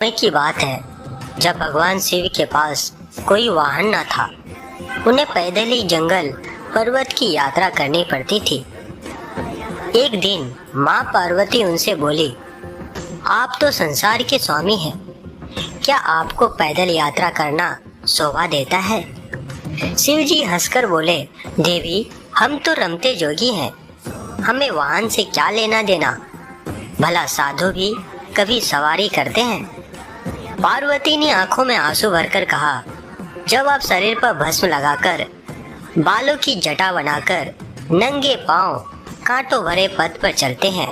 समय की बात है जब भगवान शिव के पास कोई वाहन न था। उन्हें पैदल ही जंगल पर्वत की यात्रा करनी पड़ती थी। एक दिन माँ पार्वती उनसे बोली, आप तो संसार के स्वामी हैं, क्या आपको पैदल यात्रा करना शोभा देता है? शिव जी हंसकर बोले, देवी हम तो रमते जोगी हैं, हमें वाहन से क्या लेना देना, भला साधु भी कभी सवारी करते हैं। पार्वती ने आंखों में आंसू भरकर कहा, जब आप शरीर पर भस्म लगाकर, बालों की जटा बनाकर, नंगे पांव कांटों भरे पथ पर चलते हैं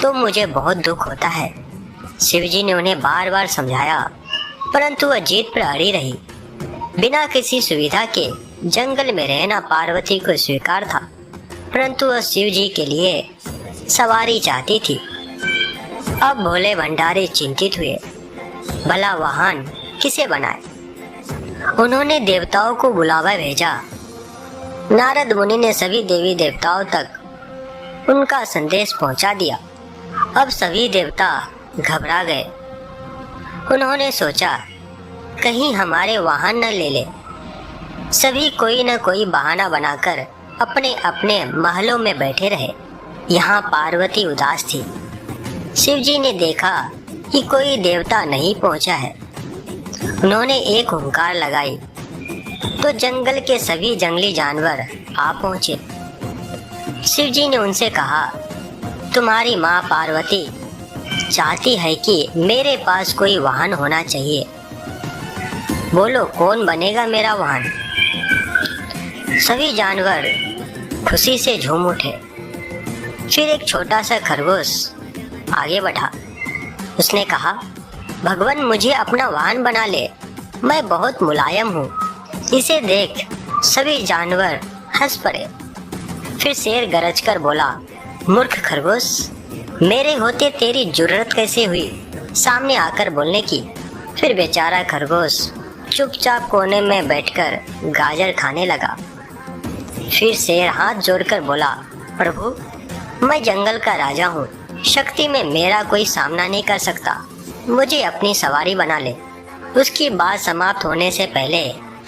तो मुझे बहुत दुख होता है। शिवजी ने उन्हें बार बार समझाया, परंतु वह जीत पर अड़ी रही। बिना किसी सुविधा के जंगल में रहना पार्वती को स्वीकार था, परंतु वह शिवजी के लिए सवारी चाहती थी। अब भोले भंडारी चिंतित हुए, भला वाहन किसे बनाए। उन्होंने देवताओं को बुलावा भेजा। नारद मुनि ने सभी देवी देवताओं तक उनका संदेश पहुंचा दिया। अब सभी देवता घबरा गए। उन्होंने सोचा, कहीं हमारे वाहन न ले ले। सभी कोई न कोई बहाना बनाकर अपने अपने महलों में बैठे रहे। यहाँ पार्वती उदास थी। शिवजी ने देखा कि कोई देवता नहीं पहुंचा है। उन्होंने एक हुंकार लगाई तो जंगल के सभी जंगली जानवर आ पहुंचे। शिवजी ने उनसे कहा, तुम्हारी माँ पार्वती चाहती है कि मेरे पास कोई वाहन होना चाहिए। बोलो कौन बनेगा मेरा वाहन। सभी जानवर खुशी से झूम उठे। फिर एक छोटा सा खरगोश आगे बढ़ा। उसने कहा, भगवान मुझे अपना वाहन बना ले, मैं बहुत मुलायम हूँ। इसे देख सभी जानवर हंस पड़े। फिर शेर गरज कर बोला, मूर्ख खरगोश, मेरे होते तेरी जुर्रत कैसे हुई सामने आकर बोलने की। फिर बेचारा खरगोश चुपचाप कोने में बैठकर गाजर खाने लगा। फिर शेर हाथ जोड़कर बोला, प्रभु मैं जंगल का राजा हूँ, शक्ति में मेरा कोई सामना नहीं कर सकता, मुझे अपनी सवारी बना ले। उसकी बात समाप्त होने से पहले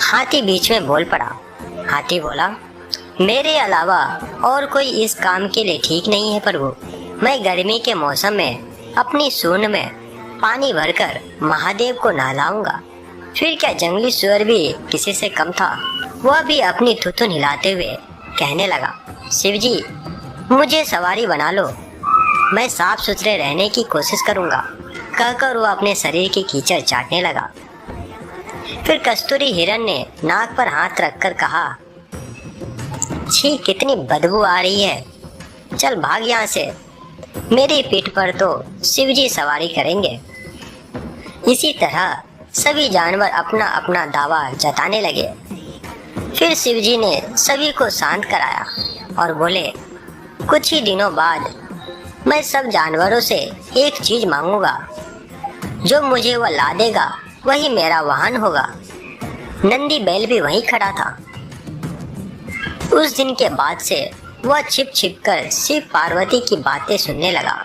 हाथी बीच में बोल पड़ा। हाथी बोला, मेरे अलावा और कोई इस काम के लिए ठीक नहीं है प्रभु। मैं गर्मी के मौसम में अपनी सूंड में पानी भरकर महादेव को नहलाऊंगा। फिर क्या जंगली सुअर भी किसी से कम था। वह भी अपनी थुथुन हिलाते हुए कहने लगा, शिवजी मुझे सवारी बना लो, मैं साफ सुथरे रहने की कोशिश करूंगा। कहकर वो अपने शरीर की कीचड़ चाटने लगा। फिर कस्तूरी हिरण ने नाक पर हाथ रखकर कहा, छी कितनी बदबू आ रही है, चल भाग यहाँ से। मेरी पीठ पर तो शिवजी सवारी करेंगे। इसी तरह सभी जानवर अपना अपना दावा जताने लगे। फिर शिवजी ने सभी को शांत कराया और बोले, कुछ ही दिनों बाद मैं सब जानवरों से एक चीज मांगूंगा, जो मुझे वह ला देगा वही मेरा वाहन होगा। नंदी बैल भी वहीं खड़ा था। उस दिन के बाद से वह छिप छिप कर शिव पार्वती की बातें सुनने लगा।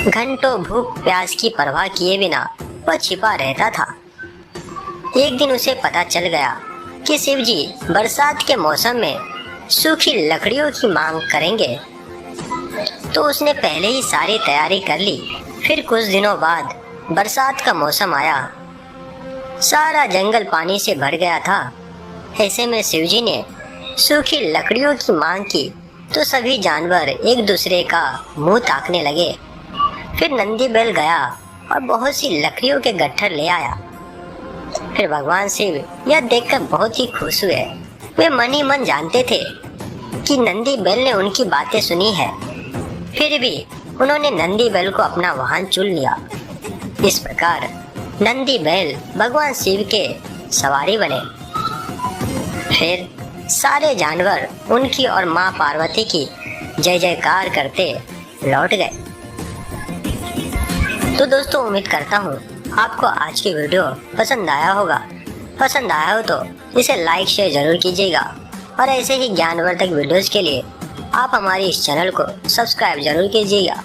घंटों भूख प्यास की परवाह किए बिना वह छिपा रहता था। एक दिन उसे पता चल गया कि शिवजी बरसात के मौसम में सूखी लकड़ियों की मांग करेंगे, तो उसने पहले ही सारी तैयारी कर ली। फिर कुछ दिनों बाद बरसात का मौसम आया। सारा जंगल पानी से भर गया था। ऐसे में शिवजी ने सूखी लकड़ियों की मांग की तो सभी जानवर एक दूसरे का मुंह ताकने लगे। फिर नंदी बैल गया और बहुत सी लकड़ियों के गट्ठर ले आया। फिर भगवान शिव यह देखकर बहुत ही खुश हुए। वे मन ही मन जानते थे कि नंदी बैल ने उनकी बातें सुनी है। फिर भी उन्होंने नंदी बैल को अपना वाहन चुन लिया। इस प्रकार नंदी बैल भगवान शिव के सवारी बने। फिर सारे जानवर उनकी और माँ पार्वती की जय जयकार करते लौट गए। तो दोस्तों उम्मीद करता हूँ आपको आज की वीडियो पसंद आया होगा। पसंद आया हो तो इसे लाइक शेयर जरूर कीजिएगा और ऐसे ही ज्ञानवर्धक वीडियोस के लिए आप हमारे इस चैनल को सब्सक्राइब जरूर कीजिएगा।